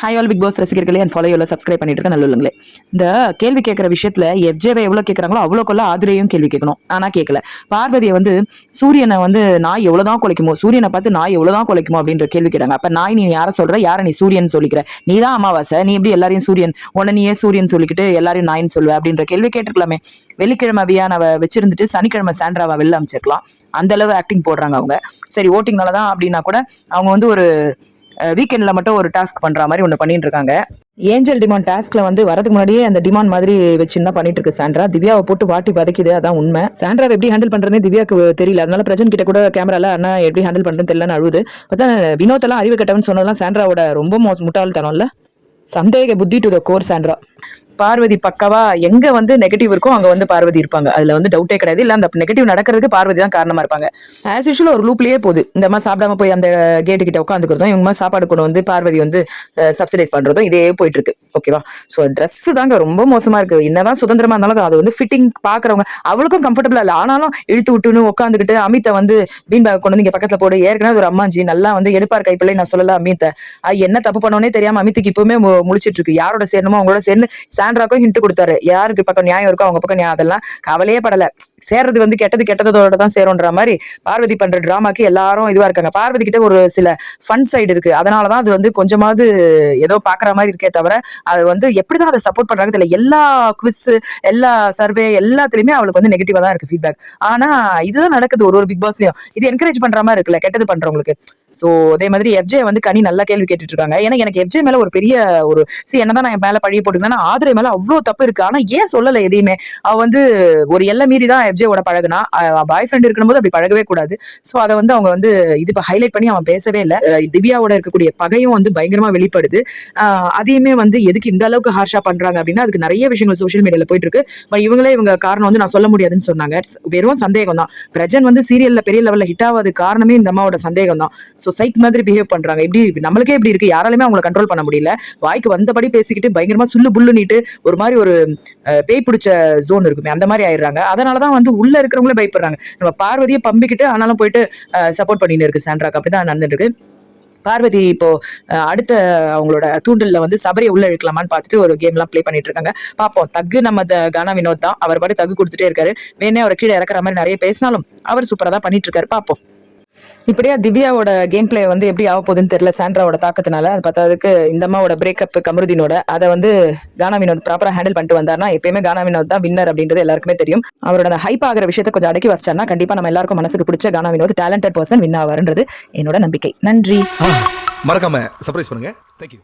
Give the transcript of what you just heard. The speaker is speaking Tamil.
ஹாய் ஆல் பிக் பாஸ் ரசிகர்களே அண்ட் ஃபாலோ சப்ஸ்கிரைப் பண்ணிட்டு இருக்க நல்லுங்களே. இந்த கேள்வி கேட்குற விஷயத்துல எஃப்ஜேவை எவ்வளோ கேட்குறாங்களோ அவ்வளோக்குள்ள ஆதிரையும் கேள்வி கேட்கணும். ஆனால் கேட்கல. பார்வதியை வந்து சூரியனை வந்து நாய் எவ்வளோதான் குலைக்குமோ, சூரியனை பார்த்து நாய் எவ்வளோதான் குலைக்குமோ அப்படின்ற கேள்வி கேட்டாங்க. அப்போ நாய் நீ யாரை சொல்ற, யாரை நீ சூரியன் சொல்லிக்கிற, நீ தான் அமாவாசை, நீ எப்படி எல்லாரையும் சூரியன் உன்னை நீயே சூரியன் சொல்லிக்கிட்டு எல்லாரையும் நாயின்னு சொல்லுவ அப்படின்ற கேள்வி கேட்டிருக்கலாமே. வெள்ளிக்கிழமை வியானாவை வச்சிருந்துட்டு சனிக்கிழமை சாண்ட்ராவை வெளில அமைச்சிருக்கலாம். அந்த அளவு ஆக்டிங் போடுறாங்க அவங்க. சரி, ஓட்டிங்னால தான் அப்படின்னா கூட அவங்க வந்து ஒரு வீக்கெண்ட்ல மட்டும் ஒரு டாஸ்க் பண்ற மாதிரி ஒன்று பண்ணிட்டு இருக்காங்க. ஏஞ்சல் டிமாண்ட் டாஸ்க்ல வந்து வரதுக்கு முன்னாடியே அந்த டிமாண்ட் மாதிரி வச்சுன்னா பண்ணிட்டு இருக்கு சாண்ட்ரா. திவ்யாவை போட்டு வாட்டி வதக்கிது, அதான் உண்மை. சாண்ட்ராவை எப்படி ஹேண்டில் பண்றதுன்னு திவ்யாக்கு தெரியல. அதனால பிரஜன் கிட்ட கூட கேமரால அண்ணா எப்படி ஹேண்டில் பண்றதுன்னு தெரியலன்னு அழுது. அதான் வினோத்தெல்லாம் அறிவு கட்டவன்னு சொன்னதெல்லாம் சாண்ட்ராவோட ரொம்ப முட்டாள்தனம்ல. சந்தேக புத்தி to the core Sandra. Parvathi பக்கவா எங்க வந்து நெகட்டிவ் இருக்கும் அங்க வந்து பார்வதி இருப்பாங்க. அதுல வந்து டவுட்டே கிடையாது. இல்ல அந்த நெகட்டிவ் நடக்கிறதுக்கு பார்வதி தான் காரணமா இருப்பாங்க. ஆஸ் யூஷுவல் ஒரு லூப்லயே போகுது. இந்த மாதிரி சாப்பிடாம போய் அந்த கேட்டு கிட்ட உட்காந்துக்கிறதும், இவங்க மாதிரி சாப்பாடு கொண்டு வந்து பார்வதி வந்து சப்சிடைஸ் பண்றதும் இதே போயிட்டு இருக்கு. ஓகேவா? ஸோ ட்ரெஸ் தாங்க ரொம்ப மோசமா இருக்கு. என்னதான் சுதந்திரமா இருந்தாலும் அது வந்து ஃபிட்டிங் பாக்குறவங்க அவளுக்கும் கம்ஃபர்டபுளா இல்லை. ஆனாலும் இழுத்து விட்டுன்னு உட்காந்துக்கிட்டு அமித்தை வந்து பீன் பேக் கொண்டு வந்து இங்க பக்கத்துல போடு. ஏற்கனவே ஒரு அம்மாஞ்சி நல்லா வந்து எடுப்பார் கைப்பிள்ளை. நான் சொல்லல அமித்தை என்ன தப்பு பண்ணோன்னே தெரியாம அமித்துக்கு இப்பவுமே முழிச்சிட்டு இருக்கு. யாரோட சேரணுமோ அவங்களோட சேர்ந்து சாண்ட்ராக்கும் ஹிண்ட் கொடுத்தாரு. யாருக்கு பக்கம் நியாயம் இருக்கோ அவங்க பக்கம் நியாயம். அதெல்லாம் கவலையே படல. சேர்றது வந்து கெட்டதோட தான் சேரும்ன்ற மாதிரி பார்வதி பண்ற டிராமாக்கு எல்லாரும் இதுவா இருக்காங்க. பார்வதி கிட்ட ஒரு சில ஃபன் சைடு இருக்கு. அதனாலதான் அது வந்து கொஞ்சமாவது ஏதோ பாக்குற மாதிரி இருக்கே தவிர அது வந்து எப்படிதான் அதை சப்போர்ட் பண்றாங்க தெரியல. எல்லா குவிஸ், எல்லா சர்வே எல்லாத்துலயுமே அவளுக்கு வந்து நெகட்டிவா தான் இருக்கு ஃபீட்பேக். ஆனா இதுதான் நடக்குது ஒரு பிக் பாஸ்லயும். இது என்கரேஜ் பண்ற மாதிரி இருக்குல்ல கெட்டது பண்றவங்களுக்கு. சோ அதே மாதிரி எஃப்ஜே வந்து கனி நல்லா கேள்வி கேட்டுட்டு இருக்காங்க. ஏன்னா எனக்கு எஃப்ஜே மேல ஒரு பெரிய ஒரு என்னதான் நான் என் மேல பழிய போட்டுருந்தேன்னா ஆதிரை மேல அவ்வளவு தப்பு இருக்கு. ஆனா ஏன் சொல்லல எதையுமே. அவ வந்து ஒரு எல்லை மீறி தான் எஃப்ஜேவோட பழகுனா. பாய் ஃப்ரெண்ட் இருக்கணும் போது அப்படி பழகவே கூடாது. சோ அதை வந்து அவங்க வந்து இது ஹைலைட் பண்ணி அவன் பேசவே இல்லை. திவ்யாவோட இருக்கக்கூடிய பகையும் வந்து பயங்கரமா வெளிப்படுது. அதையுமே வந்து எதுக்கு இந்த அளவுக்கு ஹார்ஷா பண்றாங்க அப்படின்னா அதுக்கு நிறைய விஷயங்கள் சோசியல் மீடியால போயிட்டு இருக்கு. இவங்க காரணம் வந்து நான் சொல்ல முடியாதுன்னு சொன்னாங்க. வெறும் சந்தேகம் தான். பிரஜன் வந்து சீரியல்ல பெரிய லெவல்ல ஹிட் ஆகாது காரணமே இந்த அம்மாவோட சந்தேகம் தான். சோ சைக் மாதிரி பிஹேவ் பண்றாங்க. இப்படி நம்மளுக்கே இப்படி இருக்கு. யாராலுமே அவங்களை கண்ட்ரோல் பண்ண முடியல. வாய்க்கு வந்தபடி பேசிக்கிட்டு பயங்கரமா சுள்ளு புல்லு நீட்டு ஒரு மாதிரி ஒரு பேய் பிடிச்ச ஜோன் இருக்குமே அந்த மாதிரி ஆயிடுறாங்க. அதனாலதான் வந்து உள்ள இருக்கிறவங்களே பயப்படுறாங்க. நம்ம பார்வதியை பம்பிக்கிட்டு ஆனாலும் போயிட்டு சப்போர்ட் பண்ணிட்டு இருக்கு சாண்ட்ராக்கு. அப்படிதான் நடந்துட்டு இருக்கு. பார்வதி இப்போ அடுத்த அவங்களோட தூண்டல்ல வந்து சபரியை உள்ள இழுக்கலாமான்னு பார்த்துட்டு ஒரு கேம் எல்லாம் பிளே பண்ணிட்டு இருக்காங்க. பார்ப்போம். தக்கு நம்ம கானா வினோத் தான். அவர் பாட்டு தகு கொடுத்துட்டே இருக்காரு. வேணே அவரை கீழே இறக்குற மாதிரி நிறைய பேசினாலும் அவர் சூப்பரா தான் பண்ணிட்டு இருக்காரு. பார்ப்போம். இப்படியா திவ்யாவோட கேம் பிளே வந்து எப்படி ஆக போகுதுன்னு தெரியல சாண்ட்ராவோட தாக்கத்தினால. அது பார்த்ததுக்கு இந்த அம்மாவோட பிரேக்கப் கமருதீனோட அதை வந்து கானா வினோத் ப்ராப்பரா ஹேண்டில் பண்ணிட்டு வந்தார்னா எப்பயுமே கானா வினோத் தான் வின்னர் அப்படின்றது எல்லாருக்குமே தெரியும். அவரோட அந்த ஹைப் ஆகிற விஷயத்தை கொஞ்சம் அடக்கி வச்சார்னா கண்டிப்பா நம்ம எல்லாருக்கும் மனசுக்கு பிடிச்ச கானா வினோத் டேலண்டட் பர்சன் வின் ஆவாருன்றது என்னோட நம்பிக்கை. நன்றி. மறக்காம சர்ப்ரைஸ் பண்ணுங்க. தேங்க்யூ.